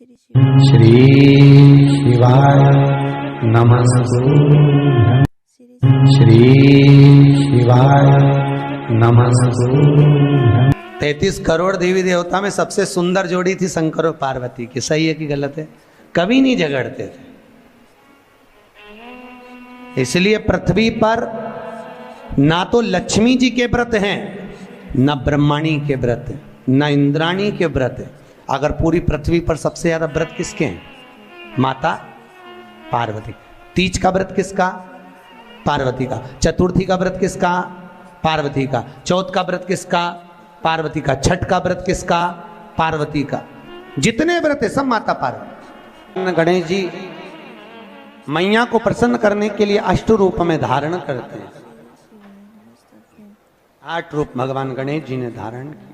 श्री शिवाय नमस्तु। श्री शिवाय नमस्तु। 33 करोड़ देवी देवता में सबसे सुंदर जोड़ी थी शंकर और पार्वती की। सही है कि गलत है? कभी नहीं झगड़ते थे। इसलिए पृथ्वी पर ना तो लक्ष्मी जी के व्रत हैं, ना ब्रह्माणी के व्रत हैं, ना इंद्राणी के व्रत हैं। अगर पूरी पृथ्वी पर सबसे ज्यादा व्रत किसके हैं? माता पार्वती। तीज का व्रत किसका? पार्वती का। चतुर्थी का व्रत किसका? पार्वती का। चौथ का व्रत किसका? पार्वती का। छठ का व्रत किसका? पार्वती का। जितने व्रत है सब माता पार्वती। गणेश जी मैया को प्रसन्न करने के लिए 8 रूप में धारण करते हैं। 8 रूप भगवान गणेश जी ने धारण किए।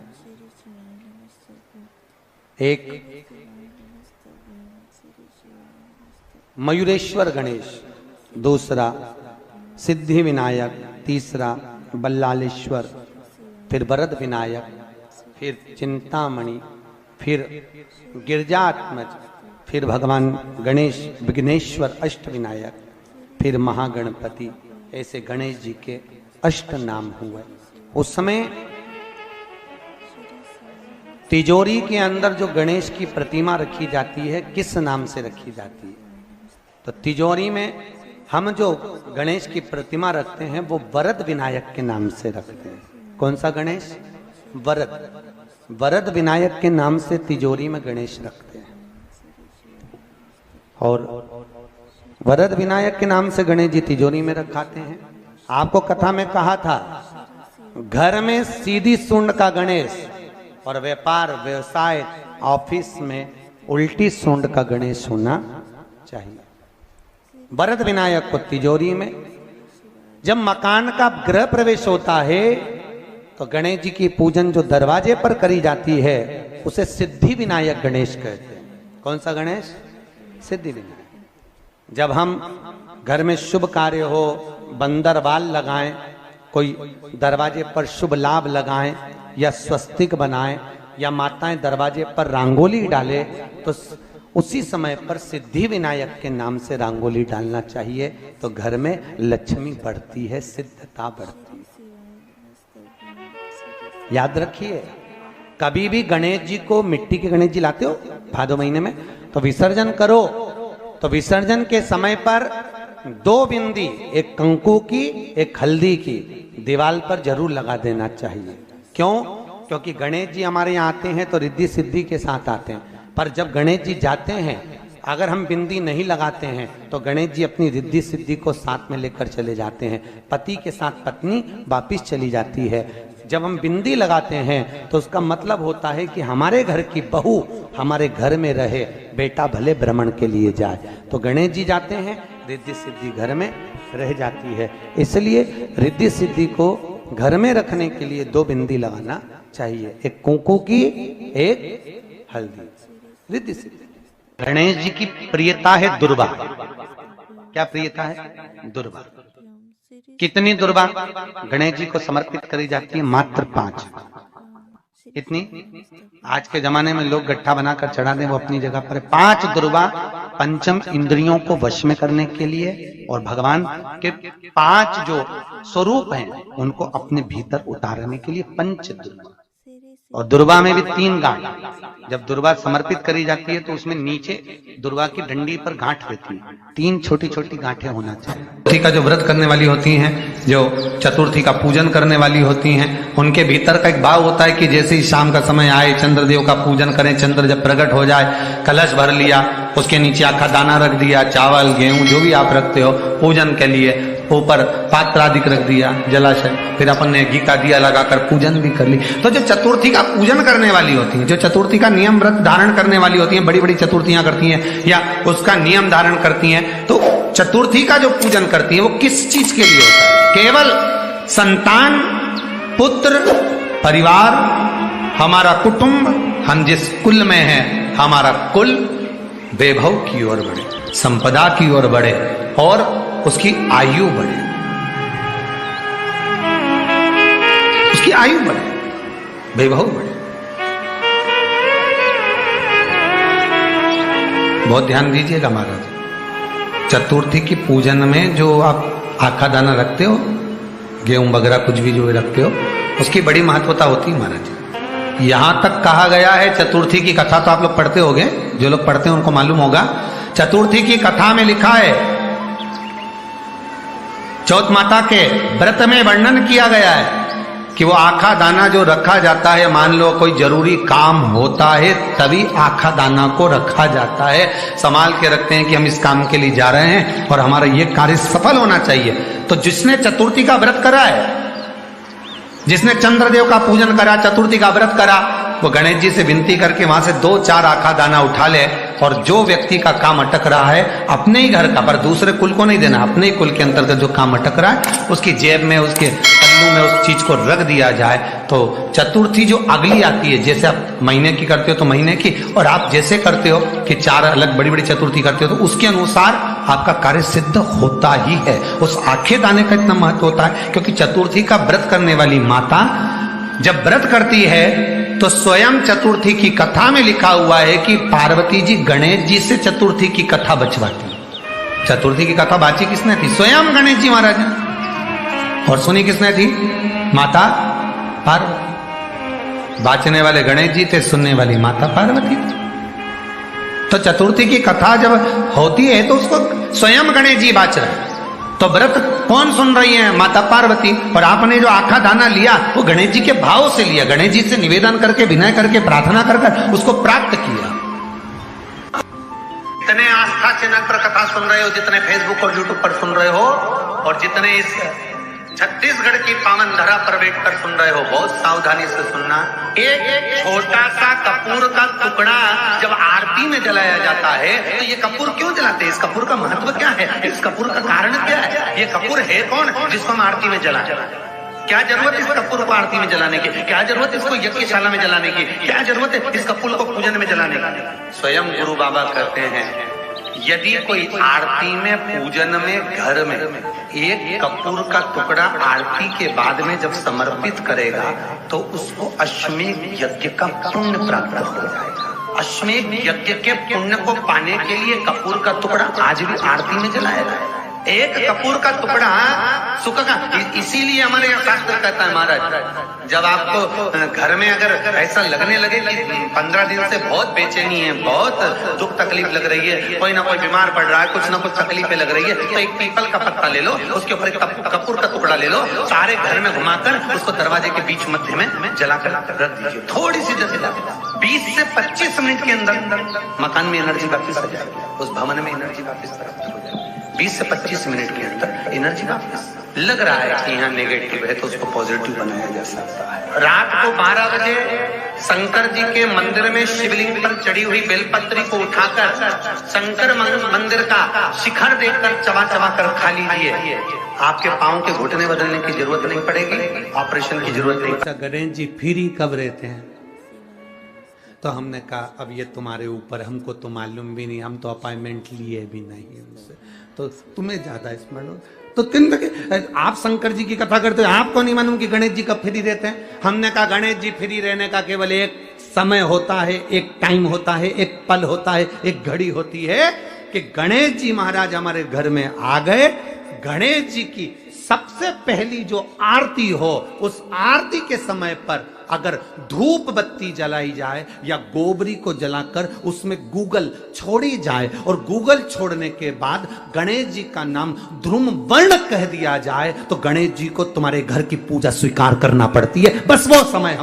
एक मयूरेश्वर गणेश, दूसरा सिद्धि विनायक, तीसरा बल्लालेश्वर, फिर वरद विनायक, फिर चिंतामणि, फिर गिरजात्मज, फिर भगवान गणेश विघ्नेश्वर अष्ट विनायक, फिर महागणपति। ऐसे गणेश जी के 8 नाम हुए। उस समय तिजोरी के अंदर जो गणेश की प्रतिमा रखी जाती है किस नाम से रखी जाती है? तो तिजोरी में हम जो गणेश की प्रतिमा रखते हैं वो वरद विनायक के नाम से रखते हैं। कौन सा गणेश? वरद। वरद विनायक के नाम से तिजोरी में गणेश रखते हैं। और वरद विनायक के नाम से गणेश जी तिजोरी में रखाते हैं। आपको कथा में कहा था घर में सीधी सूंड का गणेश और व्यापार व्यवसाय ऑफिस में उल्टी सूंड का गणेश होना चाहिए। वरद विनायक को तिजोरी में। जब मकान का गृह प्रवेश होता है तो गणेश जी की पूजन जो दरवाजे पर करी जाती है उसे सिद्धि विनायक गणेश कहते हैं। कौन सा गणेश? सिद्धि विनायक। जब हम घर में शुभ कार्य हो, बंदरवाल लगाएं, कोई दरवाजे पर शुभ लाभ लगाएं या स्वस्तिक बनाएं या माताएं दरवाजे पर रंगोली डाले तो उसी समय पर सिद्धि विनायक के नाम से रंगोली डालना चाहिए। तो घर में लक्ष्मी बढ़ती है, सिद्धता बढ़ती है। याद रखिए, कभी भी गणेश जी को, मिट्टी के गणेश जी लाते हो भादो महीने में, तो विसर्जन करो तो विसर्जन के समय पर 2 बिंदी, एक कंकु की एक हल्दी की, दीवार पर जरूर लगा देना चाहिए। क्यों? क्योंकि गणेश जी हमारे यहाँ आते हैं तो रिद्धि सिद्धि के साथ आते हैं। पर जब गणेश जी जाते हैं, अगर हम बिंदी नहीं लगाते हैं तो गणेश जी अपनी रिद्धि सिद्धि को साथ में लेकर चले जाते हैं। पति के साथ पत्नी वापिस चली जाती है। जब हम बिंदी लगाते हैं तो उसका मतलब होता है कि हमारे घर की बहू हमारे घर में रहे, बेटा भले भ्रमण के लिए जाए। तो गणेश जी जाते हैं, रिद्धि सिद्धि घर में रह जाती है। इसलिए रिद्धि सिद्धि को घर में रखने के लिए 2 बिंदी लगाना चाहिए, एक कुंकू की, एक हल्दी। रिद्धि सिद्धि। गणेश जी की प्रियता है दुर्वा। क्या प्रियता है? दुर्वा। कितनी दुर्वा गणेश जी को समर्पित करी जाती है? मात्र 5। कितनी? आज के जमाने में लोग गट्ठा बनाकर चढ़ा दें, वो अपनी जगह पर 5 दुर्वा पंचम इंद्रियों को वश में करने के लिए और भगवान के 5 जो स्वरूप हैं उनको अपने भीतर उतारने के लिए 5 दुर्वा। और दुर्वा में भी 3 गांठ। जब दुर्वा समर्पित करी जाती है तो उसमें नीचे दुर्वा की डंडी पर गांठ रहती है, 3 छोटी छोटी गांठें होना चाहिए। चतुर्थी का जो व्रत करने वाली होती हैं, जो चतुर्थी का पूजन करने वाली होती हैं, उनके भीतर का एक भाव होता है कि जैसे ही शाम का समय आए चंद्रदेव का पूजन करें। चंद्र जब प्रकट हो जाए, कलश भर लिया, उसके नीचे आखा दाना रख दिया, चावल गेहूं जो भी आप रखते हो पूजन के लिए, ऊपर पात्र आदि रख दिया, जलाशय, फिर अपन ने घी का दिया लगाकर पूजन भी कर ली। तो जो चतुर्थी का पूजन करने वाली होती हैं, जो चतुर्थी का नियम व्रत धारण करने वाली होती हैं, बड़ी बड़ी चतुर्थियां करती हैं या उसका नियम धारण करती हैं, तो चतुर्थी का जो पूजन करती है वो किस चीज के लिए होता है? केवल संतान, पुत्र, परिवार, हमारा कुटुंब, हम जिस कुल में हैं, हमारा कुल वैभव की ओर बढ़े, संपदा की ओर बढ़े और उसकी आयु बढ़े, उसकी आयु बढ़े, वैभव बढ़े। बहुत ध्यान दीजिएगा महाराज। चतुर्थी की पूजन में जो आप आखा दाना रखते हो, गेहूं वगैरह कुछ भी जो रखते हो, उसकी बड़ी महत्वता होती है महाराज। यहां तक कहा गया है, चतुर्थी की कथा तो आप लोग पढ़ते होंगे, जो लोग पढ़ते हैं उनको मालूम होगा। चतुर्थी की कथा में लिखा है, चौथ माता के व्रत में वर्णन किया गया है कि वो आखा दाना जो रखा जाता है, मान लो कोई जरूरी काम होता है तभी आखा दाना को रखा जाता है, संभाल के रखते हैं कि हम इस काम के लिए जा रहे हैं और हमारा ये कार्य सफल होना चाहिए। तो जिसने चतुर्थी का व्रत करा है, जिसने चंद्रदेव का पूजन करा, चतुर्थी का व्रत करा, वो गणेश जी से विनती करके वहां से 2-4 आखा दाना उठा ले, और जो व्यक्ति का काम अटक रहा है अपने ही घर का, पर दूसरे कुल को नहीं देना, अपने ही कुल के अंतर्गत जो काम अटक रहा है उसकी जेब में, उसके पल्लू में उस चीज को रख दिया जाए। तो चतुर्थी जो अगली आती है, जैसे आप महीने की करते हो तो महीने की, और आप जैसे करते हो कि 4 अलग बड़ी बड़ी चतुर्थी करते हो तो उसके अनुसार आपका कार्य सिद्ध होता ही है। उस आखे दाने का इतना महत्व होता है क्योंकि चतुर्थी का व्रत करने वाली माता जब व्रत करती है तो स्वयं चतुर्थी की कथा में लिखा हुआ है कि पार्वती जी गणेश जी से चतुर्थी की कथा बचवाती। चतुर्थी की कथा बाची किसने थी? स्वयं गणेश जी महाराज ने। और सुनी किसने थी? माता पार्वती। बाचने वाले गणेश जी थे, सुनने वाली माता पार्वती थी। तो चतुर्थी की कथा जब होती है तो उसको स्वयं गणेश जी बाच रहे हैं। तो व्रत कौन सुन रही है? माता पार्वती। और आपने जो आखा दाना लिया वो गणेश जी के भाव से लिया, गणेश जी से निवेदन करके, विनय करके, प्रार्थना कर उसको प्राप्त किया। जितने आस्था चैनल पर कथा सुन रहे हो, जितने फेसबुक और यूट्यूब पर सुन रहे हो, और जितने इस छत्तीसगढ़ की पावन धरा पर बैठकर सुन रहे हो, बहुत सावधानी से सुनना। एक छोटा सा कपूर का टुकड़ा जब आरती में जलाया जाता है तो ये कपूर क्यों जलाते हैं? इस कपूर का महत्व क्या है? इस कपूर का कारण क्या है? ये कपूर है कौन जिसको हम आरती में जला? क्या जरूरत इस कपूर को आरती में जलाने की? क्या जरूरत इसको यज्ञशाला में जलाने की? क्या जरूरत है इस कपूर को पूजन में जलाने की? स्वयं गुरु बाबा कहते हैं, यदि कोई आरती में, पूजन में, घर में एक कपूर का टुकड़ा आरती के बाद में जब समर्पित करेगा तो उसको अश्वमेध यज्ञ का पुण्य प्राप्त हो जाएगा। अश्वमेध यज्ञ के पुण्य को पाने के लिए कपूर का टुकड़ा आज भी आरती में जलाया जाए। एक कपूर का टुकड़ा सुख का, इसीलिए हमारे यहाँ शास्त्र कहता है महाराज, जब आपको घर में अगर ऐसा लगने लगे कि 15 दिन से बहुत बेचैनी है, बहुत दुख तकलीफ लग रही है, कोई ना कोई बीमार पड़ रहा है, कुछ ना कुछ तकलीफें लग रही है, तो एक पीपल का पत्ता ले लो, उसके ऊपर एक कपूर का टुकड़ा ले लो, सारे घर में घुमाकर उसको दरवाजे के बीच मध्य में जलाकर रख दीजिए। थोड़ी सी जला 20 से 25 मिनट के अंदर मकान में एनर्जी वापिस आ जाएगी, उस भवन में एनर्जी वापिस प्राप्त हो जाएगी। 20 से 25 मिनट के अंदर एनर्जी वापस। लग रहा है कि यहाँ नेगेटिव है तो उसको पॉजिटिव बनाया जा सकता है। रात को 12 बजे शंकर जी के मंदिर में शिवलिंग पर चढ़ी हुई बेलपत्री को उठाकर शंकर मंदिर का शिखर देखकर चबा चबा कर खा लीजिए। आपके पाँव के घुटने बदलने की जरूरत नहीं पड़ेगी, ऑपरेशन की जरूरत नहीं पड़ेगी। गणेश जी फ्री कब रहते हैं? तो हमने कहा अब ये तुम्हारे ऊपर, हमको तो मालूम भी नहीं, हम तो अपॉइंटमेंट लिए भी नहीं उनसे, तो तुम्हें ज्यादा स्मरण हो। तो आप शंकर जी की कथा करते हो, आपको नहीं मालूम कि गणेश जी कब फ्री रहते हैं? हमने कहा गणेश जी फ्री रहने का केवल एक समय होता है, एक टाइम होता है, एक पल होता है, एक घड़ी होती है कि गणेश जी महाराज हमारे घर में आ गए। गणेश जी की सबसे पहली जो आरती हो, उस आरती के समय पर अगर धूप बत्ती जलाई जाए या गोबरी को जलाकर उसमें गूगल छोड़ी जाए और गूगल छोड़ने के बाद गणेश जी का नाम ध्रुम वर्ण कह दिया जाए तो गणेश जी को तुम्हारे घर की पूजा स्वीकार करना पड़ती है। बस वो समय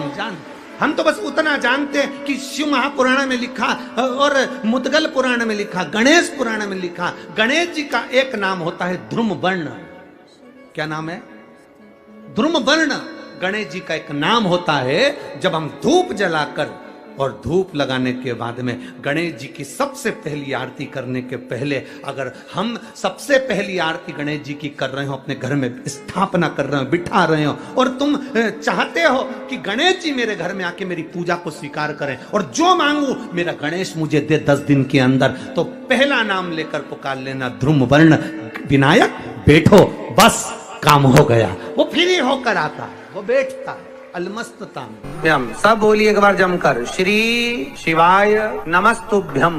हम तो बस उतना जानते हैं कि शिव महापुराण में लिखा और मुद्गल पुराण में लिखा, गणेश पुराण में लिखा, गणेश जी का एक नाम होता है ध्रुम वर्ण। क्या नाम है? ध्रुम वर्ण गणेश जी का एक नाम होता है। जब हम धूप जलाकर और धूप लगाने के बाद में गणेश जी की सबसे पहली आरती करने के पहले अगर हम सबसे पहली आरती गणेश जी की कर रहे हो, अपने घर में स्थापना कर रहे हो, बिठा रहे हो, और तुम चाहते हो कि गणेश जी मेरे घर में आके मेरी पूजा को स्वीकार करें और जो मांगू मेरा गणेश मुझे दे 10 दिन के अंदर, तो पहला नाम लेकर पुकार लेना ध्रुम वर्ण विनायक, बैठो, बस काम हो गया। वो फ्री होकर आता है, वो बैठता है अलमस्तता में। सब बोलिए एक बार जमकर, श्री शिवाय नमस्तुभ्यम।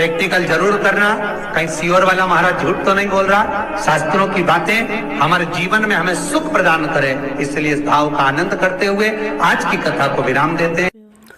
प्रैक्टिकल जरूर करना, कहीं सियोर वाला महाराज झूठ तो नहीं बोल रहा। शास्त्रों की बातें हमारे जीवन में हमें सुख प्रदान करे, इसलिए इस भाव का आनंद करते हुए आज की कथा को विराम देते हैं।